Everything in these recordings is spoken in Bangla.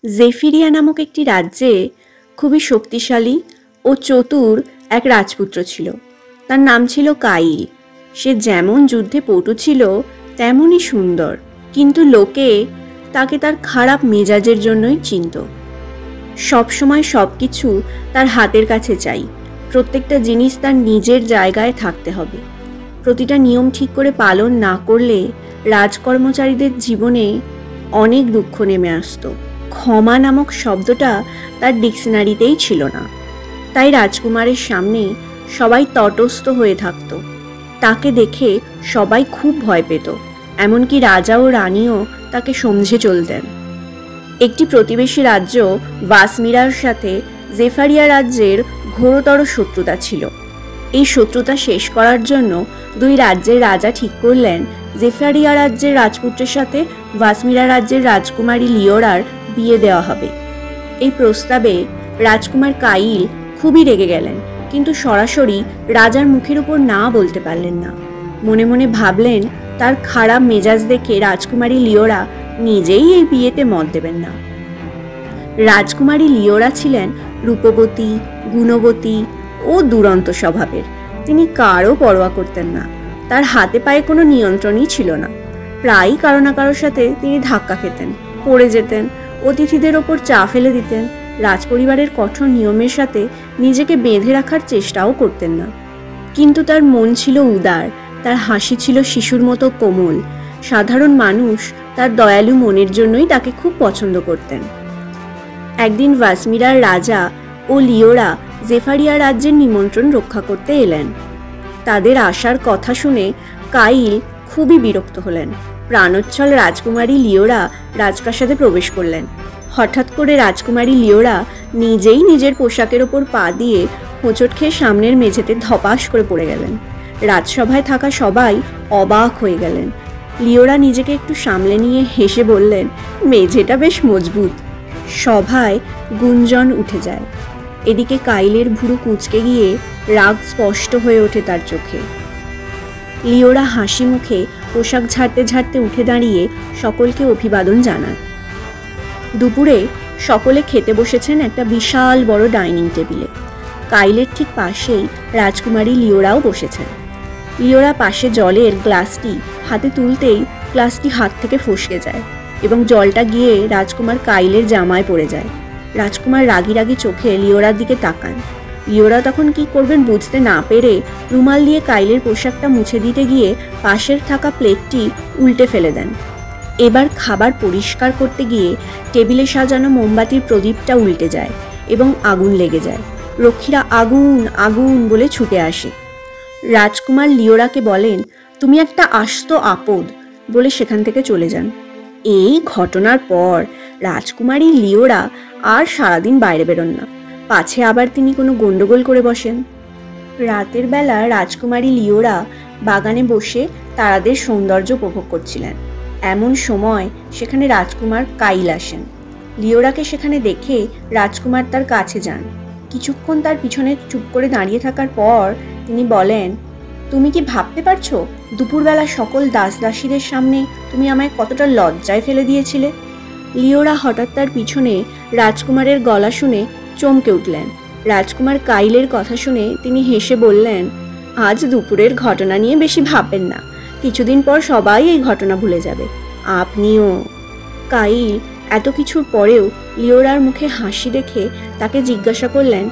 জেফিরিয়া নামক একটি রাজ্যে খুবই শক্তিশালী ও চতুর এক রাজপুত্র ছিল। তার নাম ছিল কাইল। সে যেমন যুদ্ধে পটু ছিল তেমনই সুন্দর, কিন্তু লোকে তাকে তার খারাপ মেজাজের জন্যই চিনত। সবসময় সব কিছু তার হাতের কাছে চাই, প্রত্যেকটা জিনিস তার নিজের জায়গায় থাকতে হবে। প্রতিটা নিয়ম ঠিক করে পালন না করলে রাজকর্মচারীদের জীবনে অনেক দুঃখ নেমে আসতো। ক্ষমা নামক শব্দটা তার ডিকশনারিতেই ছিল না। তাই রাজকুমারের সামনে সবাই তটস্থ হয়ে থাকত। তাকে দেখে সবাই খুব ভয় পেত, এমনকি রাজা ও রানীও তাকে সমঝে চলতেন। একটি প্রতিবেশী রাজ্য ভাসমিরার সাথে জেফারিয়া রাজ্যের ঘোরতর শত্রুতা ছিল। এই শত্রুতা শেষ করার জন্য দুই রাজ্যের রাজা ঠিক করলেন জেফারিয়া রাজ্যের রাজপুত্রের সাথে ভাসমিরা রাজ্যের রাজকুমারী লিওরার বিয়ে দেওয়া হবে। এই প্রস্তাবে রাজকুমার কাইল খুবই রেগে গেলেন, কিন্তু সরাসরি রাজার মুখের উপর না বলতে পারলেন না। মনে মনে ভাবলেন তার খারাপ মেজাজ দেখে রাজকুমারী লিওরা নিজেই এই বিয়েতে মত দেবেন না। রাজকুমারী লিওরা ছিলেন রূপবতী, গুণবতী ও দুরন্ত স্বভাবের। তিনি কারও পরোয়া করতেন না। তার হাতে পায়ে কোনো নিয়ন্ত্রণই ছিল না। প্রায়ই কারো না কারোর সাথে তিনি ধাক্কা খেতেন, পড়ে যেতেন, অতিথিদের ওপর চা ফেলে দিতেন। রাজপরিবারের কঠোর নিয়মের সাথে নিজেকে বেঁধে রাখার চেষ্টাও করতেন না। কিন্তু তার মন ছিল উদার, তার হাসি ছিল শিশুর মতো কোমল। সাধারণ মানুষ তার দয়ালু মনের জন্যই তাকে খুব পছন্দ করতেন। একদিন ভাসমিরার রাজা ও লিওরা জেফারিয়া রাজ্যের নিমন্ত্রণ রক্ষা করতে এলেন। তাদের আসার কথা শুনে কাইল খুবই বিরক্ত হলেন। প্রাণোচ্ছল রাজকুমারী লিওরা রাজপ্রাসাদে প্রবেশ করলেন। হঠাৎ করে রাজকুমারী লিওরা নিজেই নিজের পোশাকের ওপর পা দিয়ে হোঁচট খেয়ে সামনের মেঝেতে ধপাস করে পড়ে গেলেন। রাজসভায় থাকা সবাই অবাক হয়ে গেলেন। লিওরা নিজেকে একটু সামলে নিয়ে হেসে বললেন, মেঝেটা বেশ মজবুত। সভায় গুঞ্জন উঠে যায়। এদিকে কাইলের ভুরু কুঁচকে গিয়ে রাগ স্পষ্ট হয়ে ওঠে তার চোখে। লিওরা হাসি মুখে পোশাক ঝাড়তে ঝাড়তে উঠে দাঁড়িয়ে সকলকে অভিবাদন জানান। দুপুরে সকলে খেতে বসেছেন একটা বিশাল বড় ডাইনিং টেবিলে। কাইলের ঠিক পাশেই রাজকুমারী লিওরাও বসেছেন। লিওরা পাশে জলের গ্লাসটি হাতে তুলতেই গ্লাসটি হাত থেকে ফসকে যায় এবং জলটা গিয়ে রাজকুমার কাইলের জামায় পড়ে যায়। রাজকুমার রাগি রাগি চোখে লিওরার দিকে তাকান। লিওরা তখন কি করবেন বুঝতে না পেরে রুমাল দিয়ে কাইলের পোশাকটা মুছে দিতে গিয়ে পাশের থাকা প্লেটটি উল্টে ফেলে দেন। এবার খাবার পরিষ্কার করতে গিয়ে টেবিলে সাজানো মোমবাতির প্রদীপটা উল্টে যায় এবং আগুন লেগে যায়। রক্ষীরা আগুন আগুন বলে ছুটে আসে। রাজকুমার লিওরাকে বলেন, তুমি একটা আস্ত আপদ, বলে সেখান থেকে চলে যান। এই ঘটনার পর রাজকুমারী লিওরা আর সারাদিন বাইরে বেরোন না, পাছে আবার তিনি কোনো গন্ডগোল করে বসেন। রাতের বেলা রাজকুমারী লিওরা বাগানে বসে তারাদের সৌন্দর্য উপভোগ করছিলেন। এমন সময় সেখানে রাজকুমার কাইল আসেন। লিওরাকে সেখানে দেখে রাজকুমার তার কাছে যান। কিছুক্ষণ তার পিছনে চুপ করে দাঁড়িয়ে থাকার পর তিনি বলেন, তুমি কি ভাবতে পারছো দুপুরবেলা সকল দাসদাসীদের সামনে তুমি আমায় কতটা লজ্জায় ফেলে দিয়েছিলে? লিওরা হঠাৎ তার পিছনে রাজকুমারের গলা শুনে চমকে উঠলেন। রাজকুমার কাইলের কথা শুনে তিনি হেসে বললেন, আজ দুপুরের ঘটনা নিয়ে বেশি ভাববেন না, কিছুদিন পর সবাই এই ঘটনা ভুলে যাবে, আপনিও। কাইল এত কিছুর পরেও লিওরার মুখে হাসি দেখে তাকে জিজ্ঞাসা করলেন,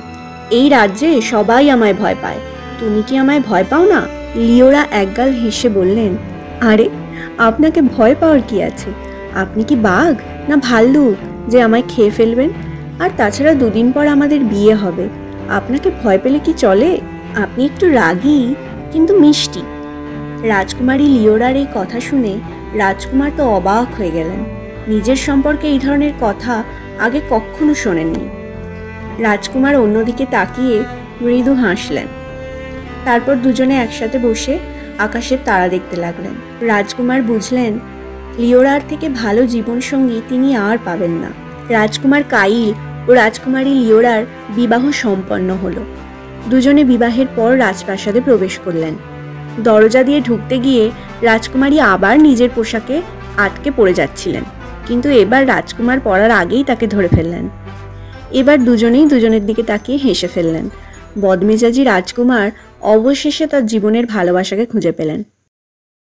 এই রাজ্যে সবাই আমায় ভয় পায়, তুমি কি আমায় ভয় পাও না? লিওরা একগাল হেসে বললেন, আরে আপনাকে ভয় পাওয়ার কি আছে? আপনি কি বাঘ না ভাল্লুক যে আমায় খেয়ে ফেলবেন? আর তাছাড়া দুদিন পর আমাদের বিয়ে হবে, আপনাকে ভয় পেলে কি চলে? আপনি একটু রাগী কিন্তু মিষ্টি। রাজকুমারী লিওরার এই কথা শুনে রাজকুমার তো অবাক হয়ে গেলেন। নিজের সম্পর্কে এই ধরনের কথা আগে কখনো শোনেননি। রাজকুমার অন্যদিকে তাকিয়ে মৃদু হাসলেন। তারপর দুজনে একসাথে বসে আকাশের তারা দেখতে লাগলেন। রাজকুমার বুঝলেন লিওরার থেকে ভালো জীবনসঙ্গী তিনি আর পাবেন না। রাজকুমার কাইল ও রাজকুমারী লিওরার বিবাহ সম্পন্ন হলো। দুজনে বিবাহের পর রাজপ্রাসাদে প্রবেশ করলেন। দরজা দিয়ে ঢুকতে গিয়ে রাজকুমারী আবার নিজের পোশাকে আটকে পড়ে যাচ্ছিলেন, কিন্তু এবার রাজকুমার পড়ার আগেই তাকে ধরে ফেললেন। এবার দুজনেই দুজনের দিকে তাকিয়ে হেসে ফেললেন। বদমেজাজি রাজকুমার অবশেষে তার জীবনের ভালোবাসাকে খুঁজে পেলেন।